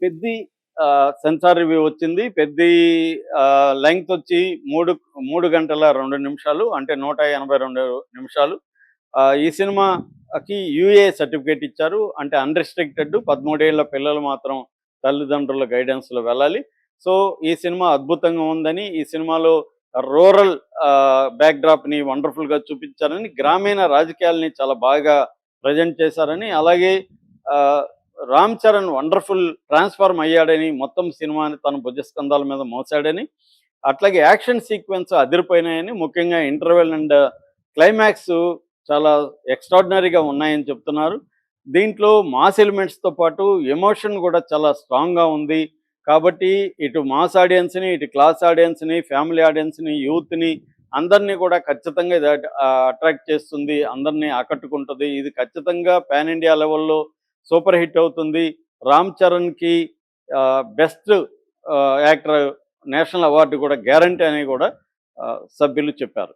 Peddi censor review వచ్చింది. Peddi length వచ్చి 3 గంటల 2 నిమిషాలు, అంటే 182 నిమిషాలు. ఈ సినిమాకి యూఏ సర్టిఫికేట్ ఇచ్చారు. అంటే అన్‌రిస్ట్రిక్టెడ్, 13 ఏళ్ల పిల్లలు మాత్రం తల్లిదండ్రుల గైడెన్స్‌లో వెళ్ళాలి. సో, ఈ సినిమా అద్భుతంగా ఉందని, ఈ సినిమాలో రూరల్ బ్యాక్‌డ్రాప్‌ని వండర్‌ఫుల్‌గా చూపించారని, గ్రామీణ రాజకీయాల్ని చాలా బాగా ప్రెజెంట్ చేశారని, అలాగే ఆహ్, రామ్ చరణ్ వండర్‌ఫుల్ ట్రాన్స్‌ఫార్మ్ అయ్యాడని, మొత్తం సినిమాని తన భుజస్కంధాల మీద మోసాడని, అట్లాగే యాక్షన్ సీక్వెన్స్ అదిరిపోయినాయని, ముఖ్యంగా ఇంటర్వెల్ అండ్ క్లైమాక్స్ చాలా ఎక్స్ట్రార్డినరీగా ఉన్నాయని చెప్తున్నారు. దీంట్లో మాస్ ఎలిమెంట్స్‌తో పాటు ఎమోషన్ కూడా చాలా స్ట్రాంగ్‌గా ఉంది. కాబట్టి ఇటు మాస్ ఆడియన్స్‌ని, ఇటు క్లాస్ ఆడియన్స్‌ని, ఫ్యామిలీ ఆడియన్స్‌ని, యూత్‌ని అందరినీ కూడా ఖచ్చితంగా ఇది అట్రాక్ట్ చేస్తుంది. అందరిని ఆకట్టుకుంటది. ఇది ఖచ్చితంగా పాన్ ఇండియా లెవెల్‌లో సూపర్ హిట్ అవుతుంది. రామ్ చరణ్‌కి బెస్ట్ యాక్టర్ నేషనల్ అవార్డు కూడా గ్యారంటీ అని కూడా సభ్యులు చెప్పారు.